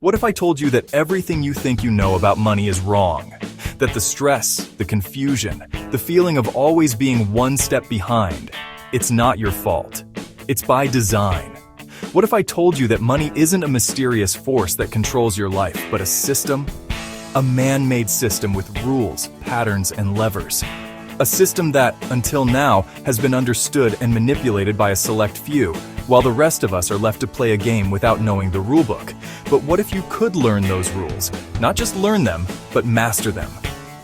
What if I told you that everything you think you know about money is wrong? That the stress, the confusion, the feeling of always being one step behind, it's not your fault. It's by design. What if I told you that money isn't a mysterious force that controls your life, but a system? A man-made system with rules, patterns, and levers. A system that, until now, has been understood and manipulated by a select few, while the rest of us are left to play a game without knowing the rulebook. But what if you could learn those rules? Not just learn them, but master them.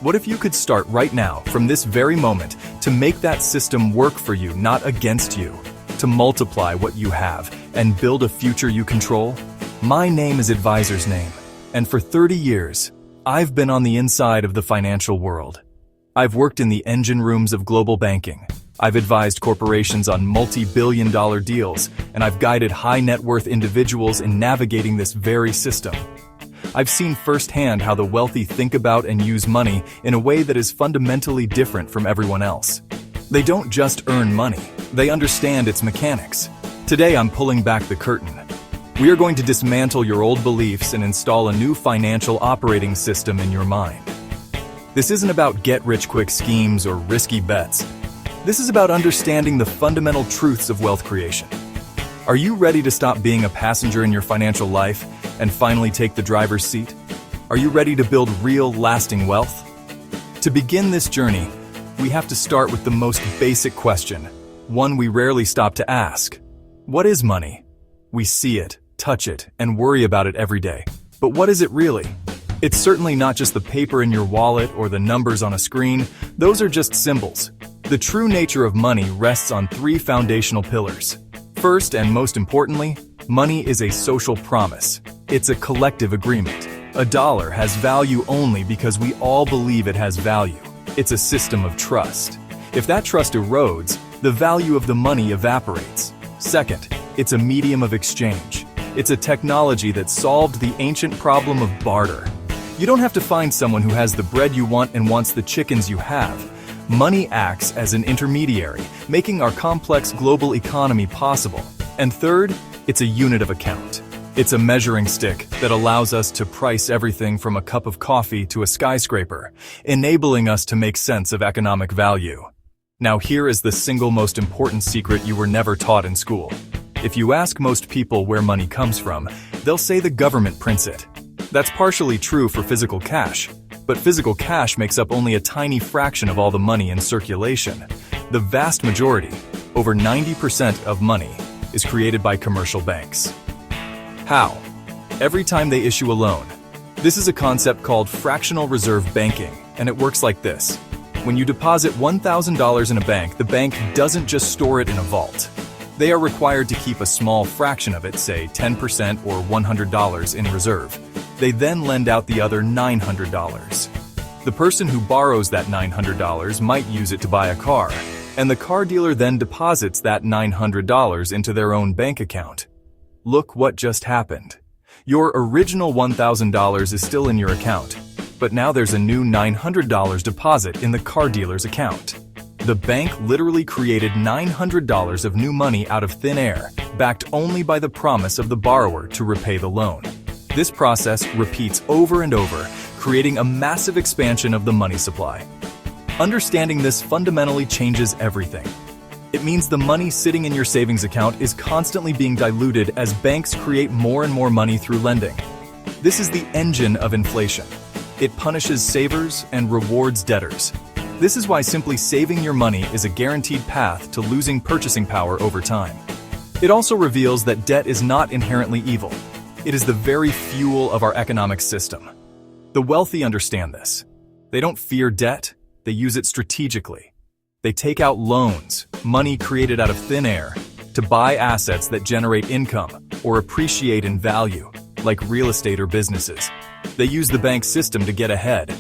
What if you could start right now, from this very moment, to make that system work for you, not against you? To multiply what you have and build a future you control? My name is Advisor's Name, and for 30 years, I've been on the inside of the financial world. I've worked in the engine rooms of global banking. I've advised corporations on multi-billion-dollar deals, and I've guided high-net-worth individuals in navigating this very system. I've seen firsthand how the wealthy think about and use money in a way that is fundamentally different from everyone else. They don't just earn money, they understand its mechanics. Today I'm pulling back the curtain. We are going to dismantle your old beliefs and install a new financial operating system in your mind. This isn't about get-rich-quick schemes or risky bets. This is about understanding the fundamental truths of wealth creation. Are you ready to stop being a passenger in your financial life and finally take the driver's seat? Are you ready to build real, lasting wealth? To begin this journey, we have to start with the most basic question, one we rarely stop to ask. What is money? We see it, touch it, and worry about it every day. But what is it really? It's certainly not just the paper in your wallet or the numbers on a screen. Those are just symbols. The true nature of money rests on three foundational pillars. First, and most importantly, money is a social promise. It's a collective agreement. A dollar has value only because we all believe it has value. It's a system of trust. If that trust erodes, the value of the money evaporates. Second, it's a medium of exchange. It's a technology that solved the ancient problem of barter. You don't have to find someone who has the bread you want and wants the chickens you have. Money acts as an intermediary, making our complex global economy possible. And third, it's a unit of account. It's a measuring stick that allows us to price everything from a cup of coffee to a skyscraper, enabling us to make sense of economic value. Now here is the single most important secret you were never taught in school. If you ask most people where money comes from, they'll say the government prints it. That's partially true for physical cash, but physical cash makes up only a tiny fraction of all the money in circulation. The vast majority, over 90% of money, is created by commercial banks. How? Every time they issue a loan. This is a concept called fractional reserve banking, and it works like this. When you deposit $1,000 in a bank, the bank doesn't just store it in a vault. They are required to keep a small fraction of it, say 10% or $100 in reserve. They then lend out the other $900. The person who borrows that $900 might use it to buy a car, and the car dealer then deposits that $900 into their own bank account. Look what just happened. Your original $1,000 is still in your account, but now there's a new $900 deposit in the car dealer's account. The bank literally created $900 of new money out of thin air, backed only by the promise of the borrower to repay the loan. This process repeats over and over, creating a massive expansion of the money supply. Understanding this fundamentally changes everything. It means the money sitting in your savings account is constantly being diluted as banks create more and more money through lending. This is the engine of inflation. It punishes savers and rewards debtors. This is why simply saving your money is a guaranteed path to losing purchasing power over time. It also reveals that debt is not inherently evil. It is the very fuel of our economic system. The wealthy understand this. They don't fear debt, they use it strategically. They take out loans, money created out of thin air, to buy assets that generate income or appreciate in value, like real estate or businesses. They use the bank system to get ahead.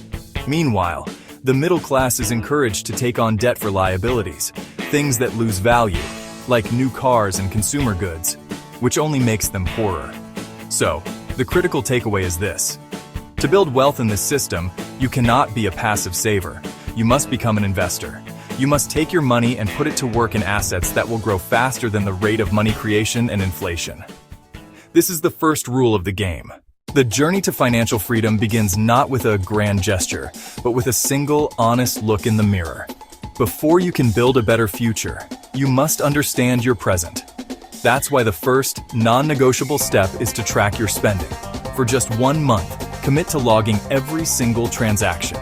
Meanwhile, the middle class is encouraged to take on debt for liabilities, things that lose value, like new cars and consumer goods, which only makes them poorer. So, the critical takeaway is this. To build wealth in this system, you cannot be a passive saver. You must become an investor. You must take your money and put it to work in assets that will grow faster than the rate of money creation and inflation. This is the first rule of the game. The journey to financial freedom begins not with a grand gesture, but with a single, honest look in the mirror. Before you can build a better future, you must understand your present. That's why the first, non-negotiable step is to track your spending. For just 1 month, commit to logging every single transaction.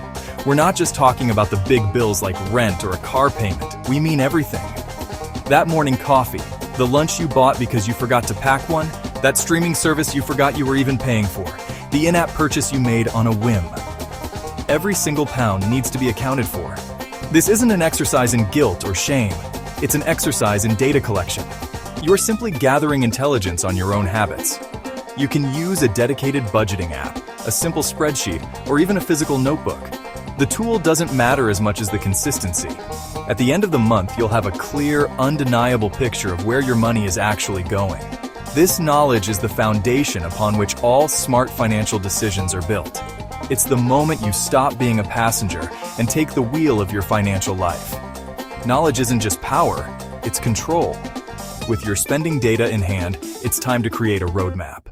We're not just talking about the big bills like rent or a car payment. We mean everything. That morning coffee, the lunch you bought because you forgot to pack one, that streaming service you forgot you were even paying for, the in-app purchase you made on a whim. Every single pound needs to be accounted for. This isn't an exercise in guilt or shame. It's an exercise in data collection. You are simply gathering intelligence on your own habits. You can use a dedicated budgeting app, a simple spreadsheet, or even a physical notebook. The tool doesn't matter as much as the consistency. At the end of the month, you'll have a clear, undeniable picture of where your money is actually going. This knowledge is the foundation upon which all smart financial decisions are built. It's the moment you stop being a passenger and take the wheel of your financial life. Knowledge isn't just power, it's control. With your spending data in hand, it's time to create a roadmap.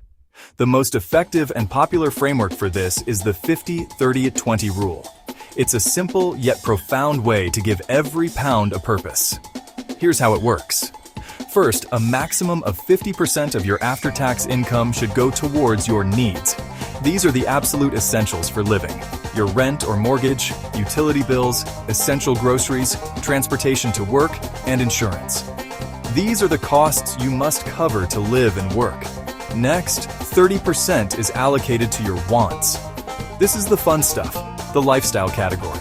The most effective and popular framework for this is the 50-30-20 rule. It's a simple yet profound way to give every pound a purpose. Here's how it works. First, a maximum of 50% of your after-tax income should go towards your needs. These are the absolute essentials for living: your rent or mortgage, utility bills, essential groceries, transportation to work, and insurance. These are the costs you must cover to live and work. Next, 30% is allocated to your wants. This is the fun stuff, the lifestyle category.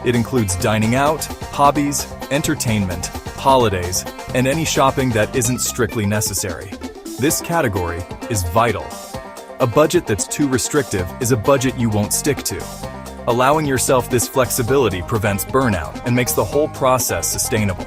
It includes dining out, hobbies, entertainment, holidays, and any shopping that isn't strictly necessary. This category is vital. A budget that's too restrictive is a budget you won't stick to. Allowing yourself this flexibility prevents burnout and makes the whole process sustainable.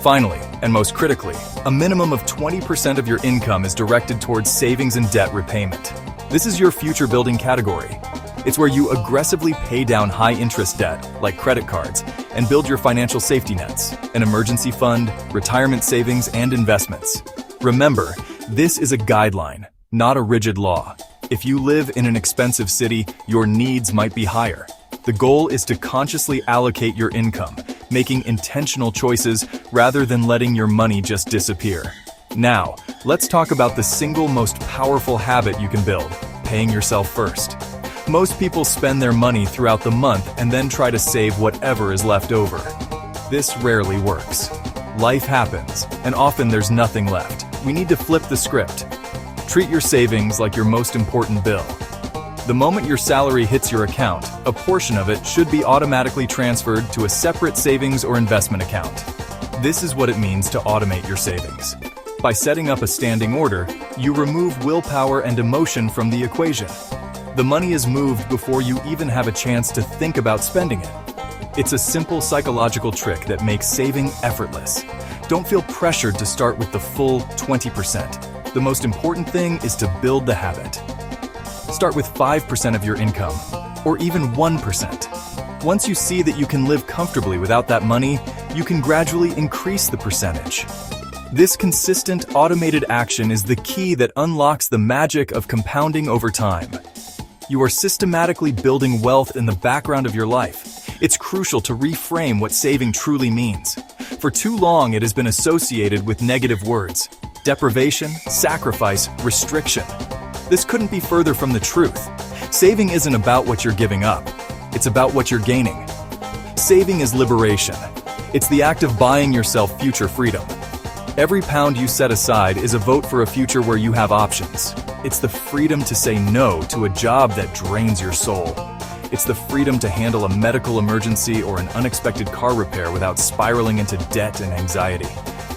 Finally, and most critically, a minimum of 20% of your income is directed towards savings and debt repayment. This is your future-building category. It's where you aggressively pay down high-interest debt, like credit cards, and build your financial safety nets, an emergency fund, retirement savings, and investments. Remember, this is a guideline, not a rigid law. If you live in an expensive city, your needs might be higher. The goal is to consciously allocate your income, making intentional choices rather than letting your money just disappear. Now, let's talk about the single most powerful habit you can build: paying yourself first. Most people spend their money throughout the month and then try to save whatever is left over. This rarely works. Life happens, and often there's nothing left. We need to flip the script. Treat your savings like your most important bill. The moment your salary hits your account, a portion of it should be automatically transferred to a separate savings or investment account. This is what it means to automate your savings. By setting up a standing order, you remove willpower and emotion from the equation. The money is moved before you even have a chance to think about spending it. It's a simple psychological trick that makes saving effortless. Don't feel pressured to start with the full 20%. The most important thing is to build the habit. Start with 5% of your income, or even 1%. Once you see that you can live comfortably without that money, you can gradually increase the percentage. This consistent, automated action is the key that unlocks the magic of compounding over time. You are systematically building wealth in the background of your life. It's crucial to reframe what saving truly means. For too long, it has been associated with negative words: deprivation, sacrifice, restriction. This couldn't be further from the truth. Saving isn't about what you're giving up. It's about what you're gaining. Saving is liberation. It's the act of buying yourself future freedom. Every pound you set aside is a vote for a future where you have options. It's the freedom to say no to a job that drains your soul. It's the freedom to handle a medical emergency or an unexpected car repair without spiraling into debt and anxiety.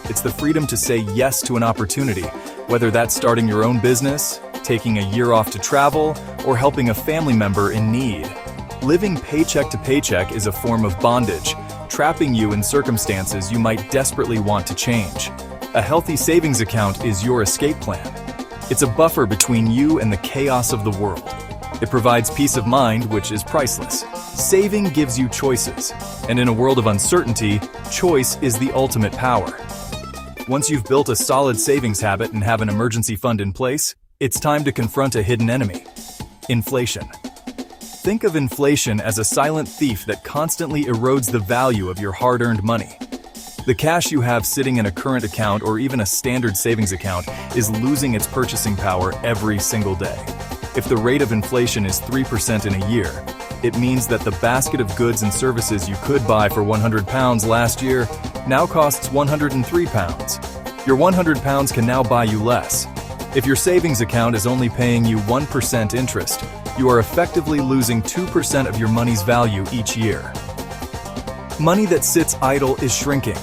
It's the freedom to say yes to an opportunity, whether that's starting your own business, taking a year off to travel, or helping a family member in need. Living paycheck to paycheck is a form of bondage, trapping you in circumstances you might desperately want to change. A healthy savings account is your escape plan. It's a buffer between you and the chaos of the world. It provides peace of mind, which is priceless. Saving gives you choices, and in a world of uncertainty, choice is the ultimate power. Once you've built a solid savings habit and have an emergency fund in place, it's time to confront a hidden enemy: Inflation. Think of inflation as a silent thief that constantly erodes the value of your hard-earned money. The cash you have sitting in a current account or even a standard savings account is losing its purchasing power every single day. If the rate of inflation is 3% in a year, it means that the basket of goods and services you could buy for £100 last year now costs £103. Your £100 can now buy you less. If your savings account is only paying you 1% interest, you are effectively losing 2% of your money's value each year. Money that sits idle is shrinking.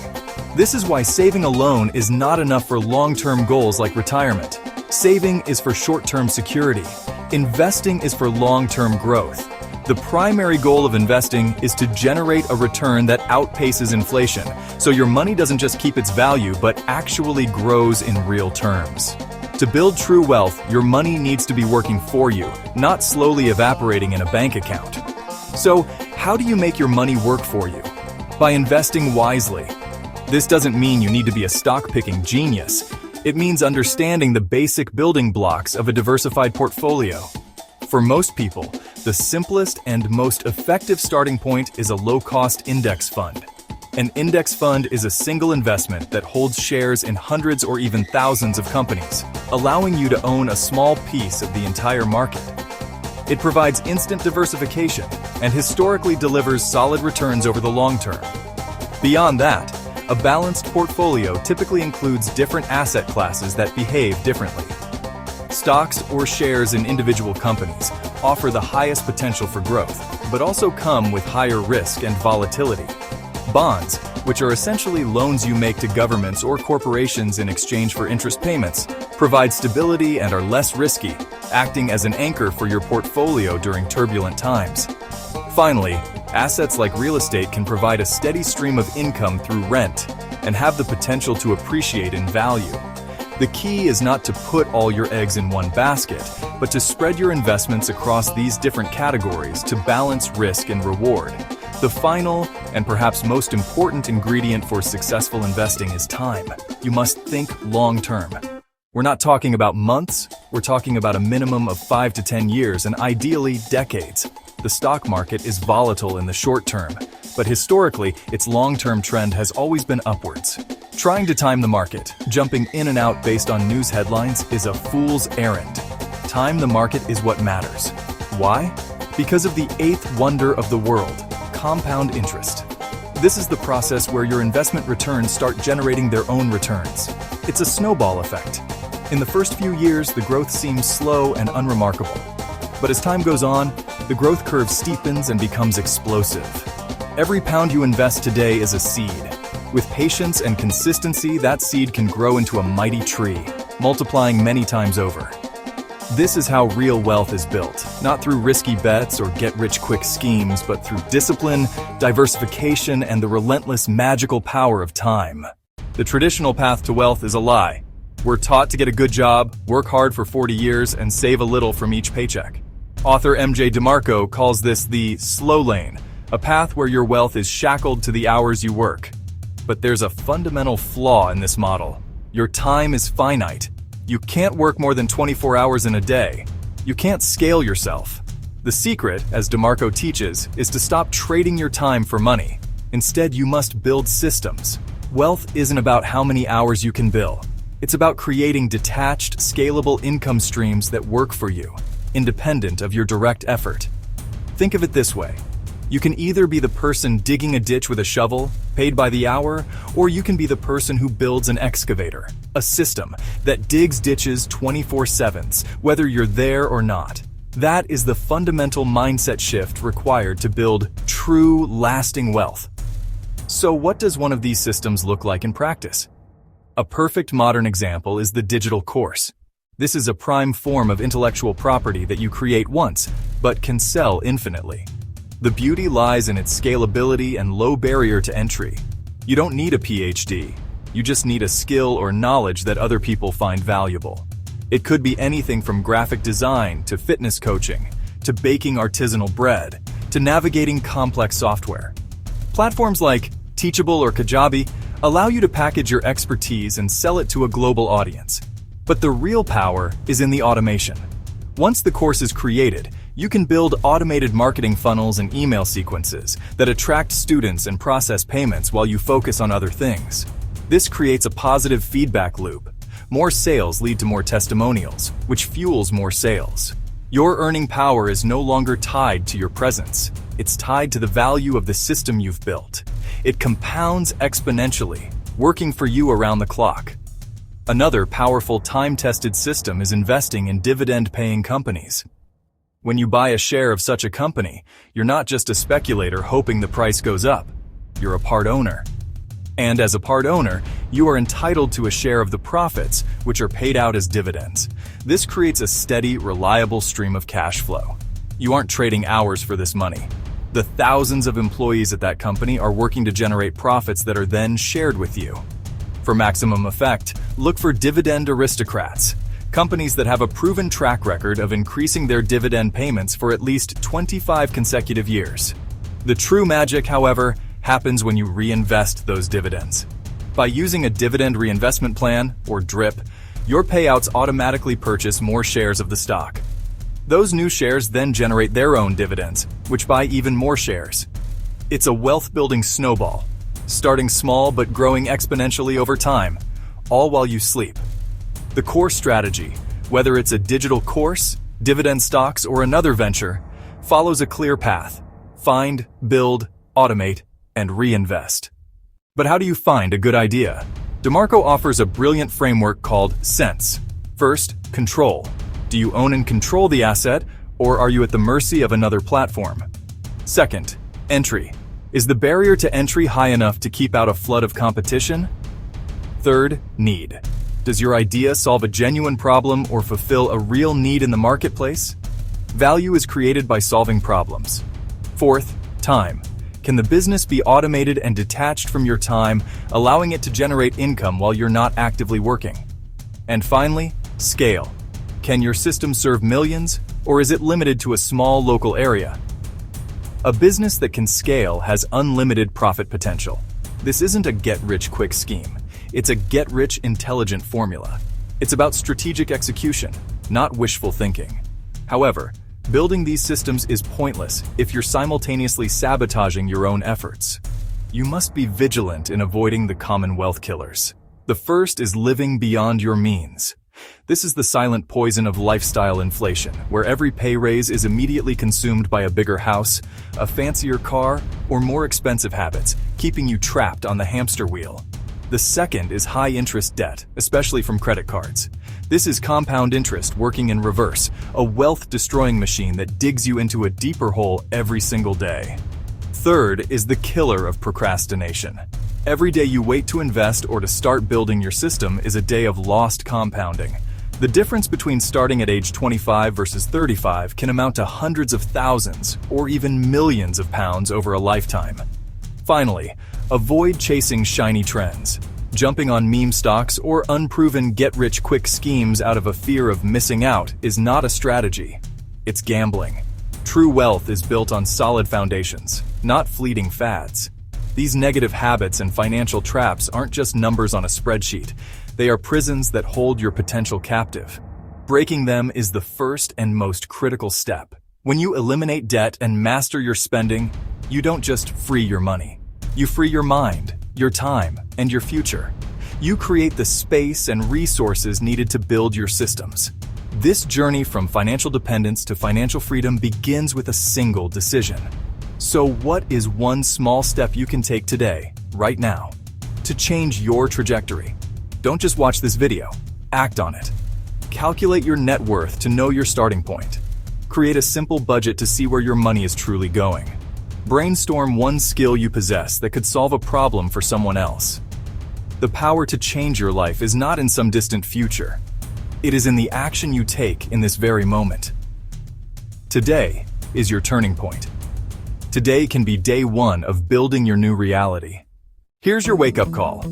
This is why saving alone is not enough for long-term goals like retirement. Saving is for short-term security. Investing is for long-term growth. The primary goal of investing is to generate a return that outpaces inflation, so your money doesn't just keep its value but actually grows in real terms. To build true wealth, your money needs to be working for you, not slowly evaporating in a bank account. So, how do you make your money work for you? By investing wisely. This doesn't mean you need to be a stock-picking genius. It means understanding the basic building blocks of a diversified portfolio. For most people, the simplest and most effective starting point is a low-cost index fund. An index fund is a single investment that holds shares in hundreds or even thousands of companies, allowing you to own a small piece of the entire market. It provides instant diversification and historically delivers solid returns over the long term. Beyond that, a balanced portfolio typically includes different asset classes that behave differently. Stocks or shares in individual companies offer the highest potential for growth, but also come with higher risk and volatility. Bonds, which are essentially loans you make to governments or corporations in exchange for interest payments, provide stability and are less risky, acting as an anchor for your portfolio during turbulent times. Finally, assets like real estate can provide a steady stream of income through rent and have the potential to appreciate in value. The key is not to put all your eggs in one basket, but to spread your investments across these different categories to balance risk and reward. The final, and perhaps most important ingredient for successful investing is time. You must think long-term. We're not talking about months, we're talking about a minimum of 5 to 10 years and ideally decades. The stock market is volatile in the short term, but historically, its long-term trend has always been upwards. Trying to time the market, jumping in and out based on news headlines, is a fool's errand. Time the market is what matters. Why? Because of the eighth wonder of the world, compound interest. This is the process where your investment returns start generating their own returns. It's a snowball effect. In the first few years, the growth seems slow and unremarkable. But as time goes on, the growth curve steepens and becomes explosive. Every pound you invest today is a seed. With patience and consistency, that seed can grow into a mighty tree, multiplying many times over. This is how real wealth is built, not through risky bets or get-rich-quick schemes, but through discipline, diversification, and the relentless magical power of time. The traditional path to wealth is a lie. We're taught to get a good job, work hard for 40 years, and save a little from each paycheck. Author DeMarco calls this the slow lane, a path where your wealth is shackled to the hours you work. But there's a fundamental flaw in this model. Your time is finite. You can't work more than 24 hours in a day. You can't scale yourself. The secret, as DeMarco teaches, is to stop trading your time for money. Instead, you must build systems. Wealth isn't about how many hours you can bill. It's about creating detached, scalable income streams that work for you, independent of your direct effort. Think of it this way. You can either be the person digging a ditch with a shovel, paid by the hour, or you can be the person who builds an excavator, a system that digs ditches 24/7, whether you're there or not. That is the fundamental mindset shift required to build true, lasting wealth. So what does one of these systems look like in practice? A perfect modern example is the digital course. This is a prime form of intellectual property that you create once, but can sell infinitely. The beauty lies in its scalability and low barrier to entry. You don't need a PhD. You just need a skill or knowledge that other people find valuable. It could be anything from graphic design to fitness coaching, to baking artisanal bread, to navigating complex software. Platforms like Teachable or Kajabi allow you to package your expertise and sell it to a global audience. But the real power is in the automation. Once the course is created, you can build automated marketing funnels and email sequences that attract students and process payments while you focus on other things. This creates a positive feedback loop. More sales lead to more testimonials, which fuels more sales. Your earning power is no longer tied to your presence. It's tied to the value of the system you've built. It compounds exponentially, working for you around the clock. Another powerful time-tested system is investing in dividend-paying companies. When you buy a share of such a company, you're not just a speculator hoping the price goes up. You're a part owner. And as a part owner, you are entitled to a share of the profits, which are paid out as dividends. This creates a steady, reliable stream of cash flow. You aren't trading hours for this money. The thousands of employees at that company are working to generate profits that are then shared with you. For maximum effect, look for dividend aristocrats, companies that have a proven track record of increasing their dividend payments for at least 25 consecutive years. The true magic, however, happens when you reinvest those dividends. By using a dividend reinvestment plan, or DRIP, your payouts automatically purchase more shares of the stock. Those new shares then generate their own dividends, which buy even more shares. It's a wealth-building snowball, starting small but growing exponentially over time, all while you sleep. The core strategy, whether it's a digital course, dividend stocks, or another venture, follows a clear path: find, build, automate, and reinvest. But how do you find a good idea? DeMarco offers a brilliant framework called SENSE. First, control. Do you own and control the asset, or are you at the mercy of another platform? Second, entry. Is the barrier to entry high enough to keep out a flood of competition? Third, need. Does your idea solve a genuine problem or fulfill a real need in the marketplace? Value is created by solving problems. Fourth, time. Can the business be automated and detached from your time, allowing it to generate income while you're not actively working? And finally, scale. Can your system serve millions, or is it limited to a small local area? A business that can scale has unlimited profit potential. This isn't a get-rich-quick scheme. It's a get-rich-intelligent formula. It's about strategic execution, not wishful thinking. However, building these systems is pointless if you're simultaneously sabotaging your own efforts. You must be vigilant in avoiding the common wealth killers. The first is living beyond your means. This is the silent poison of lifestyle inflation, where every pay raise is immediately consumed by a bigger house, a fancier car, or more expensive habits, keeping you trapped on the hamster wheel. The second is high-interest debt, especially from credit cards. This is compound interest working in reverse, a wealth-destroying machine that digs you into a deeper hole every single day. Third is the killer of procrastination. Every day you wait to invest or to start building your system is a day of lost compounding. The difference between starting at age 25 versus 35 can amount to hundreds of thousands or even millions of pounds over a lifetime. Finally, avoid chasing shiny trends. Jumping on meme stocks or unproven get-rich-quick schemes out of a fear of missing out is not a strategy. It's gambling. True wealth is built on solid foundations, not fleeting fads. These negative habits and financial traps aren't just numbers on a spreadsheet. They are prisons that hold your potential captive. Breaking them is the first and most critical step. When you eliminate debt and master your spending, you don't just free your money. You free your mind, your time, and your future. You create the space and resources needed to build your systems. This journey from financial dependence to financial freedom begins with a single decision. So what is one small step you can take today, right now, to change your trajectory? Don't just watch this video, act on it. Calculate your net worth to know your starting point. Create a simple budget to see where your money is truly going. Brainstorm one skill you possess that could solve a problem for someone else. The power to change your life is not in some distant future. It is in the action you take in this very moment. Today is your turning point. Today can be day one of building your new reality. Here's your wake-up call.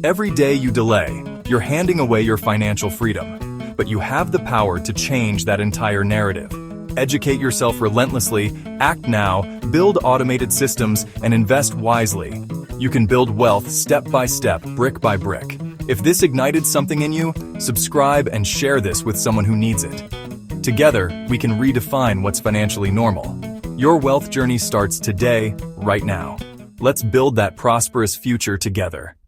Every day you delay, you're handing away your financial freedom, but you have the power to change that entire narrative. Educate yourself relentlessly, act now, build automated systems, and invest wisely. You can build wealth step by step, brick by brick. If this ignited something in you, subscribe and share this with someone who needs it. Together, we can redefine what's financially normal. Your wealth journey starts today, right now. Let's build that prosperous future together.